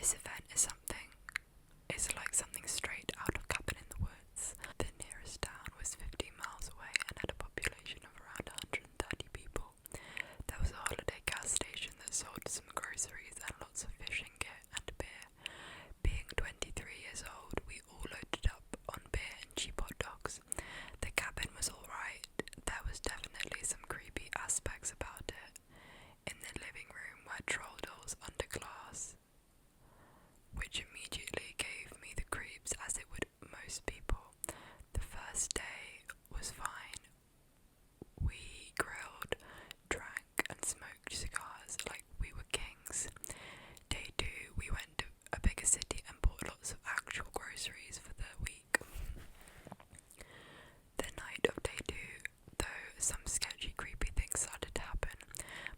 This event is like something straight out of Cabin in the Woods. The nearest town was 15 miles away and had a population of around 130 people. There was a holiday gas station that sold some groceries and lots of fishing gear and beer. Being 23 years old, we all loaded up on beer and cheap hot dogs. The cabin was alright. There was definitely some creepy aspects about it. In the living room were troll dolls under glass, which immediately gave me the creeps, as it would most people. The first day was fine. We grilled, drank and smoked cigars like we were kings. Day 2, we went to a bigger city and bought lots of actual groceries for the week. The night of day 2, though, some sketchy, creepy things started to happen.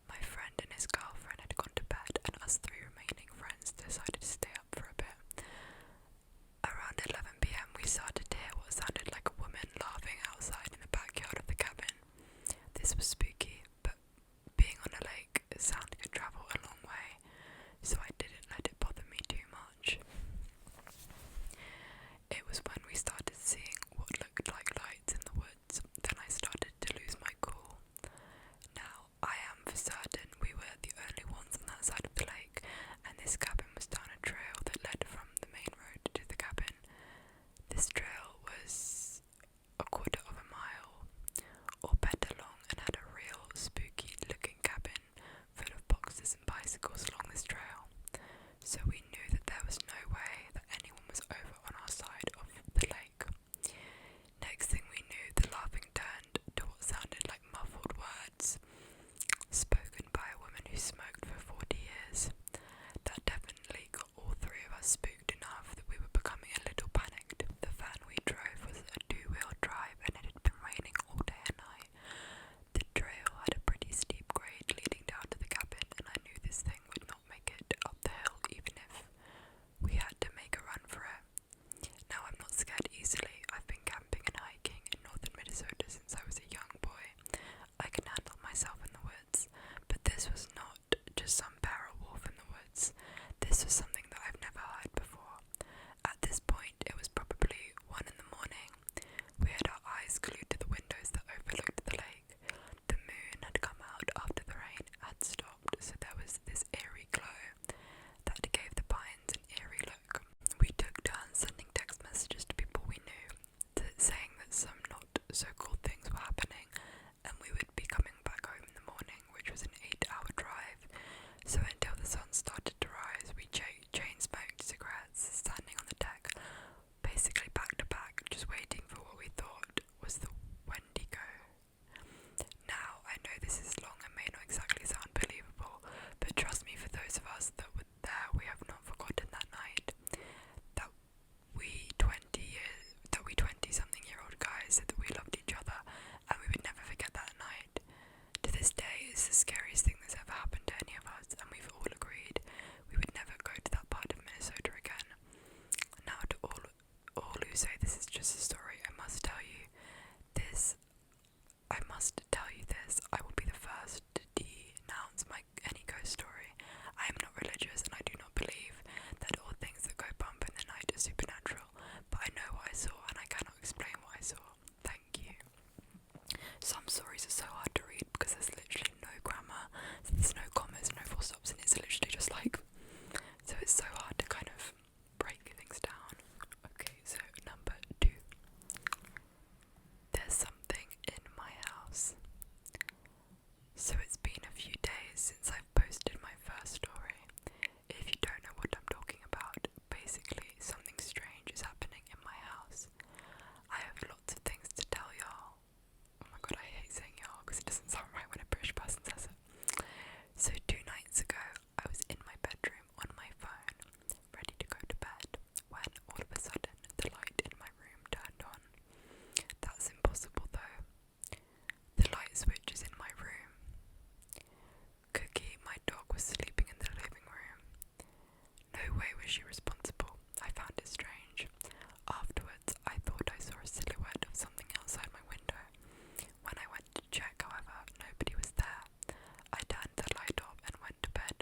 My friend and his girlfriend had gone to bed, and us 3 remaining friends decided to stay up for a bit. Around 11 p.m. we started to hear what sounded like a woman laughing outside in the backyard of the cabin. This was spooky, but being on a lake, sound could travel a long way, so I didn't let it bother me too much. It was when we started seeing what looked like lights in the woods, then I started to lose my cool. Now, I am for certain we were the only ones on that side of the lake, and this cabin was down a trail that led from the main road to the cabin. This trail was a quarter of a mile or better long and had a real spooky looking cabin full of boxes and bicycles along this trail. So we knew that there was no way that anyone was over on our side of the lake. Next thing we knew, the laughing turned to what sounded like muffled words spoken by a woman who smoked for 40 years. That definitely got all 3 of us spooked enough that we were becoming a little panicked. The van we drove was a 2-wheel drive and it had been raining all day and night. The trail had a pretty steep grade leading down to the cabin, and I knew this thing would not make it up the hill even if we had to make a run for it. Now, I'm not scared easily. I've been camping and hiking in northern Minnesota since I was a young boy. I can handle myself in the woods, but this was not just some para-wolf in the woods. This was something that I've never heard before. At this point, it was probably 1 in the morning. We had our eyes glued to the windows that overlooked the lake. The moon had come out after the rain had stopped, so there was this eerie glow that gave the pines an eerie look. We took turns sending text messages to people we knew, saying that some not so cool things were happening, and we would be coming back home in the morning, which was an 8-hour drive. So until the sun started to rise, we chain smoked cigarettes, standing on the deck, basically back to back, just waiting for what we thought was the Wendigo. Now, I know this is long and may not exactly sound believable, but trust me, for those of us that were there, we have not forgotten that night. That we 20-something-year-old guys said that we loved each other, and we would never forget that night. To this day, it's the scariest thing that's ever happened to any of us, and we've all agreed we would never go to that part of Minnesota again. Now, to all who say this is just a story, I must tell you this. I will be the first to denounce any ghost story. I am not religious, and I do not believe that all things that go bump in the night are supernatural, but I know what I saw, and I cannot explain what I saw. Thank you. Some stories are so hard to read because there's literally no grammar, there's no commas, no full stops, and it's literally just like, so it's so hard to kind of break things down. Okay, so number 2. There's something in my house. So it's been a few days since I've posted my first story. If you don't know what I'm talking about, basically something strange is happening in my house. I have lots of things to tell y'all. Oh my god, I hate saying y'all because it doesn't sound right when a British person says it. So 2 nights ago, I was in my bedroom on my phone, ready to go to bed, when all of a sudden the light in my room turned on. That's impossible though. The light switch is in my room. Cookie, my dog, was sleeping in the living room. No way was she responsible. I found it strange. Afterwards, I thought I saw a silhouette of something outside my window. When I went to check, however, nobody was there. I turned the light off and went to bed.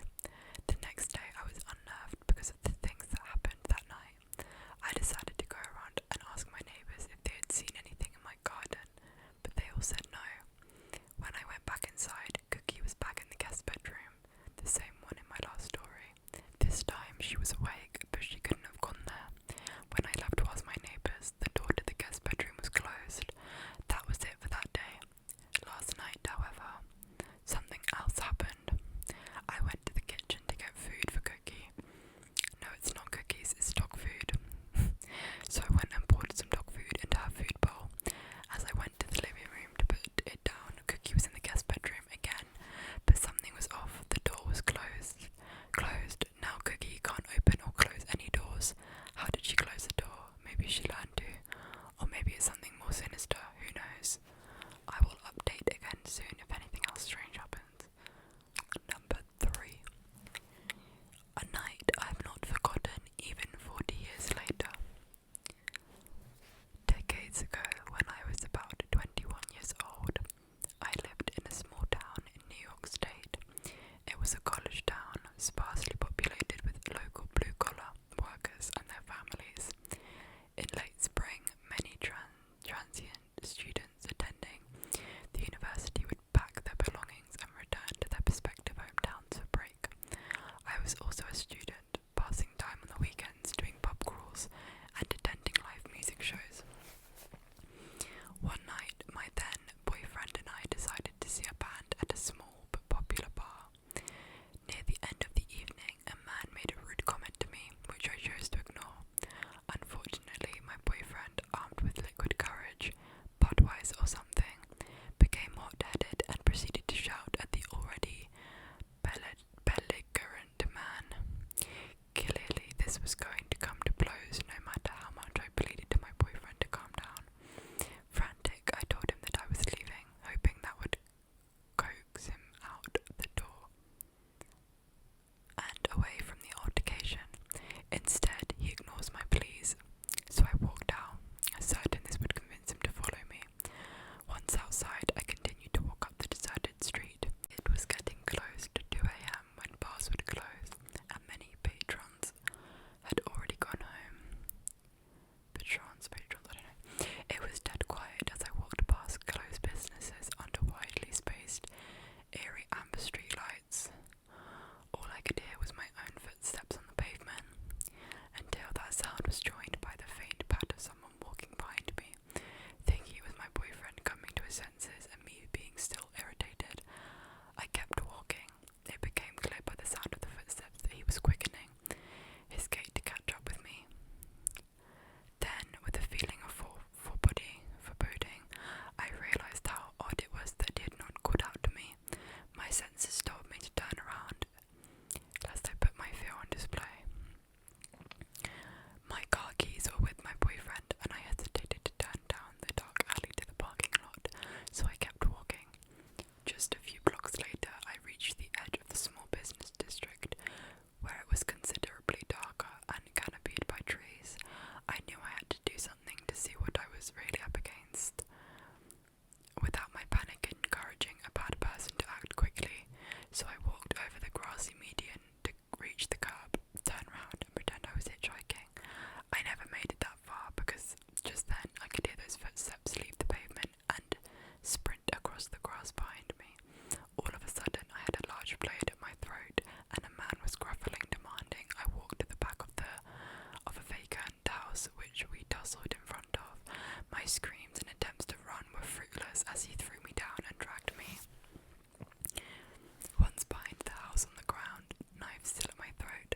The next day, I was unnerved because of the Instead, he ignores my pleas, so I walked out, certain this would convince him to follow me. Once outside, I continued to walk up the deserted street. It was getting close to 2 a.m. when bars would close, and many patrons had already gone home. Patrons, I don't know. It was dead quiet as I walked past closed businesses under widely spaced, eerie amber street lights. All I could hear was my own footsteps on the pavement, until that sound was joined by the faint pat of someone walking behind me. Thinking it was my boyfriend coming to his senses and me being still irritated, I kept walking. It became clear by the sound of the footsteps that he was quickening his gait to catch up with me. Then, with a feeling of foreboding, I realised how odd it was that he had not called out to me. My senses told me to turn around, lest I put my fear on display. My car keys were with my boyfriend, and I hesitated to turn down the dark alley to the parking lot, so I kept walking. Just a few blocks later, I reached the edge of the small business district, where it was considerably darker and canopied by trees. I knew I had to do something to see what I was really up against, without my panic encouraging a bad person to act quickly, so I walked over the grassy median to reach the curb, turn round and pretend I was hitchhiking. I never made it that far because just then I could hear those footsteps leave the pavement and sprint across the grass behind me. All of a sudden I had a large blade at my throat and a man was gruffling, demanding I walk to the back of a vacant house which we tussled in front of. My screams and attempts to run were fruitless as he threw me down and dragged me. Once behind the house on the ground, knife still at my throat,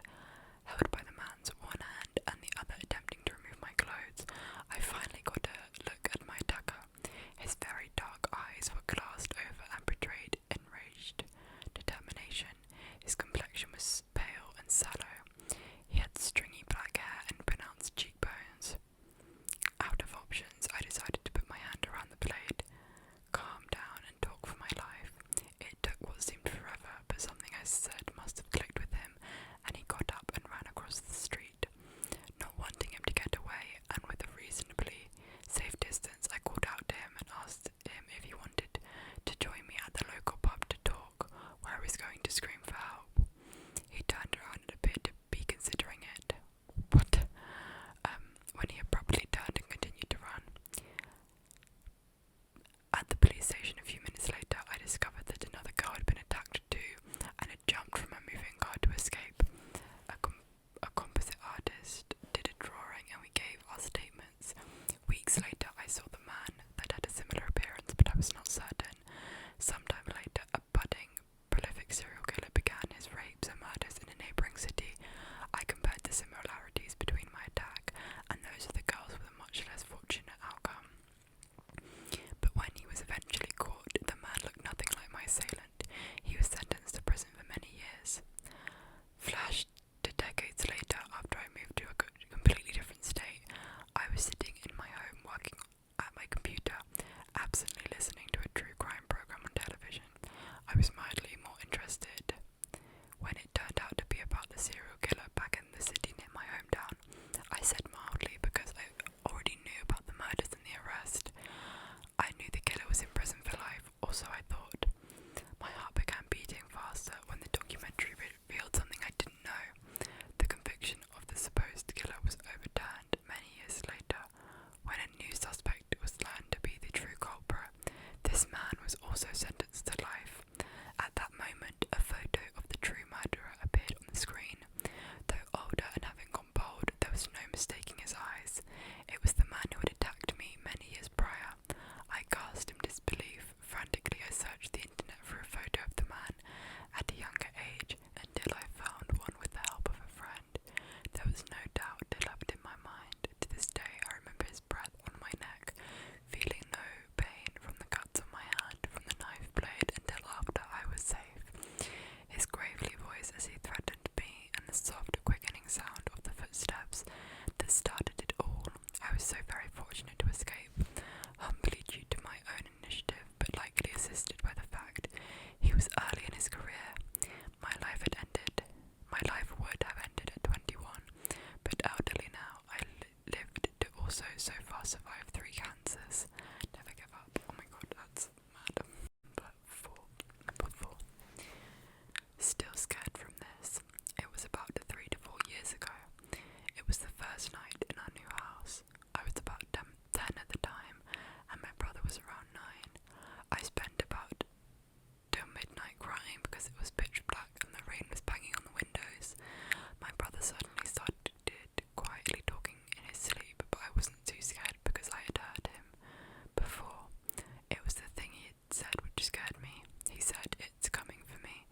held by the man's one hand and the other attempting to remove my clothes, I finally got a look at my attacker. His very dark eyes were glassed over and betrayed enraged determination. His complexion was pale and sallow. He had stringy black hair and pronounced cheekbones. Out of options, I decided to put my hand around the blade, calm down and talk for my life. It took what seemed forever, but something I said must have clicked with him, and he got up and ran across the street. Not wanting him to get away, and with a reasonably safe distance, I called out to him and asked him if he wanted to join me at the local pub to talk, where I was going to scream for help. He turned around and appeared to be considering it. When he abruptly turned and continued to run. At the police station a few minutes later, I discovered that another girl had been attacked too, and had jumped from a moving car to escape. A composite artist did a drawing and we gave our statements. Weeks later, I saw the man that had a similar appearance, but I was not certain. Sometime later, a budding, prolific serial killer began his rapes and murders in a neighbouring city. I compared the similarities between my attack and those of the girls with a much less fortunate outcome. But when he was eventually caught, the man looked nothing like my assailant. He was sentenced to prison for many years. Flash to decades later, after I moved to a completely different state, I was sitting in my home working at my computer, absently listening to a true crime program on television. I was mildly more interested when it turned out to be about the serial killer back in the city near my hometown. I said mildly because I already knew about the murders and the arrest. I knew the killer was in prison for life, or so I thought. My heart began beating faster when the documentary revealed something I didn't know. The conviction of the supposed killer was overturned many years later, when a new suspect was learned to be the true culprit. This man was also sentenced to life. At that moment, a photo of the true murderer appeared on the screen. Though older and having gone bald, there was no mistaking his eyes. It was the man who had attacked me many years prior. I gasped in disbelief. Frantically, I searched the internet for a photo of the man at a younger age until I found one with the help of a friend. There was no doubt left in my mind. To this day, I remember his breath on my neck, feeling no pain from the cuts on my hand from the knife blade until after I was safe. His gravely voice as he threatened me, and the soft, quickening sound of the footsteps that started it all. I was so very fortunate to escape, humbly due to my own initiative, but likely assisted by the fact he was early in his career. My life would have ended at 21, also so far survived 3 cancers. Never give up. Oh my god, that's mad. But number 4. Still scared from this. It was about 3 to 4 years ago. It was the first night in our new house. I was about 10 at the time, and my brother was around 9. I spent about till midnight crying because it was pitch black and the rain was banging on the windows. My brother suddenly started quietly talking in his sleep, but I wasn't too scared because I had heard him before. It was the thing he had said which scared me. He said, "It's coming for me."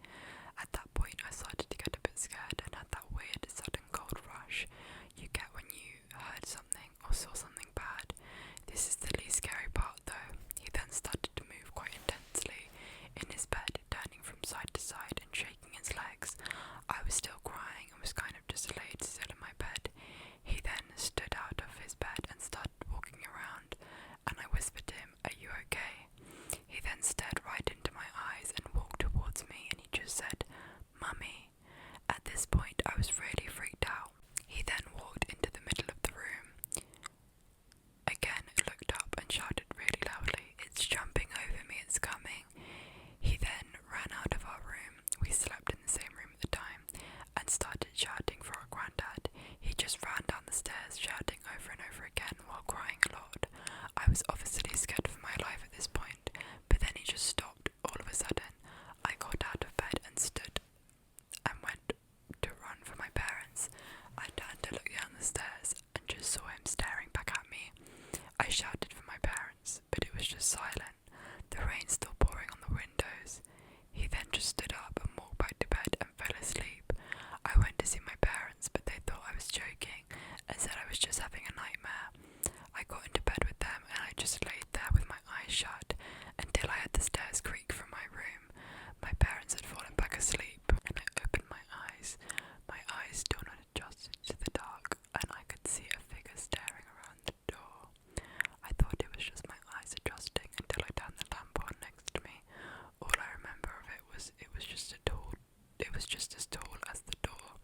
At that point I started to get a bit scared and had that weird sudden cold rush you get when you heard something or saw something bad. This is the least scary part though. He then started to move quite intensely in his bed, turning from side to side and shaking his legs. I was still crying and was kind of just laid still in my bed. He then stood out of his bed and started walking around, and I whispered to him, "Are you okay?" He then stared right into my eyes and walked towards me, and he just said, "Mummy." At this point I was really freaked out. He then walked into the middle of the room. Again looked up and shouted really loudly, "It's jumping over me, it's coming." He then ran out of our room. We slept in the same room at the time, and started shouting for our granddad. He just ran down the stairs shouting over and over again while crying a lot. I was obviously scared for my life at this point, but then he just stopped all of a sudden. I got out of bed and stood and went to run for my parents. I turned to look down the stairs and just saw him staring back at me. I shouted for my parents, but it was just silent. The rain still pouring on the windows. He then just stood up and walked back to bed and fell asleep. I went to see my parents, but they thought I was joking and said I was just having a nightmare. I got into bed with them and I just laid there with my eyes shut until I heard the stairs creak from my room. My parents had fallen back asleep and I opened my eyes. My eyes still not adjusted to the dark, and I could see a figure staring around the door. I thought it was just my eyes adjusting until I turned the lamp on next to me. All I remember of it was just as tall as the door,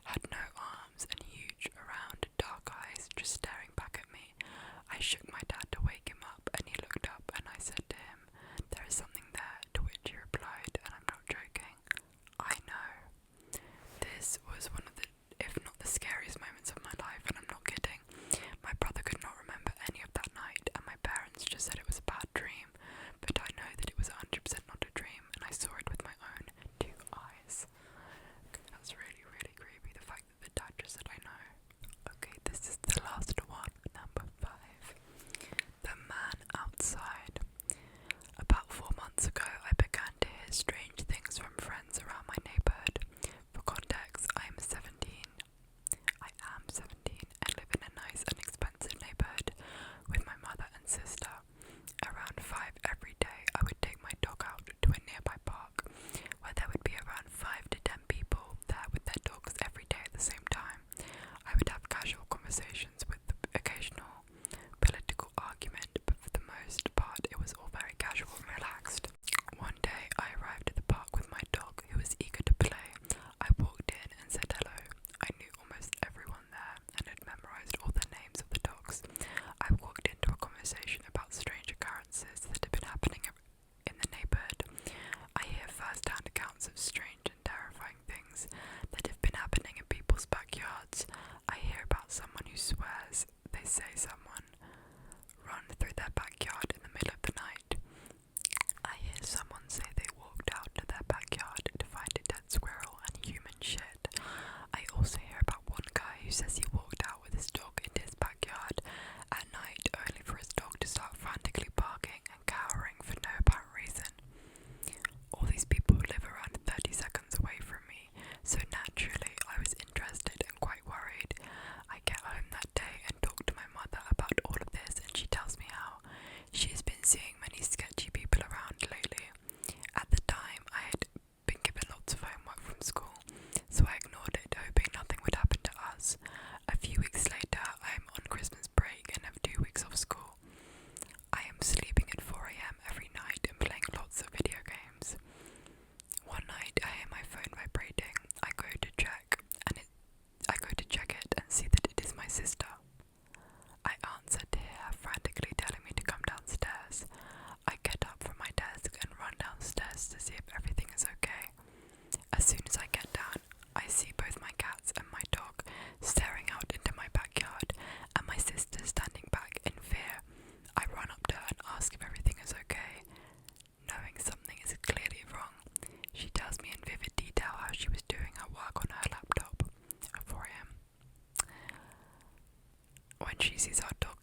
had no arms and huge, round, dark eyes just staring back at me. I shook my dad to wake him up and he looked up and I said to him, "There is something there," to which he replied, and I'm not joking, "I know." This was one of the, if not the scariest moments of my life, and I'm not kidding. My brother could not remember any of that night, and my parents just said it was a bad dream, but I know that it was 100% not a dream, and I saw it with my own 2 eyes. Okay, that's really, really creepy, the fact that the dad just said, "I know." Okay, this is the last one, number 5. The man outside. About 4 months ago, I began to hear strange things from friends around my neighbourhood. For context, I am 17 and live in a nice and expensive neighbourhood with my mother and sister. Around 5 every day, I would take my dog out to a nearby park where there would be around 5 to 10 people there with their dogs every day at the same time. I would have casual conversations with the occasional political argument, but for the most part it was all very casual and relaxed. One day I arrived at the park with my dog, who was eager to play. I walked in and said hello. I knew almost everyone there and had memorized all the names of the dogs. I walked into a conversation about strange occurrences that had been happening in the neighbourhood. I hear first-hand accounts of strange and terrifying things that have been happening in people's backyards. I hear about someone who swears they say someone run through their backyard in the middle of the night. I hear someone say they walked out to their backyard to find a dead squirrel and human shit. I also hear about one guy who says he walked out with his dog into his backyard at night only for his dog to start frantically barking and cowering for no apparent reason. All these people live around 30 seconds away from me, so naturally I was interested and quite worried. I get home that day and talk to my mother about all of this, and she tells me how she has been seeing many sketchy people around lately. At the time, I had been given lots of homework from school, so I ignored it, hoping nothing would happen to us. when she sees our dog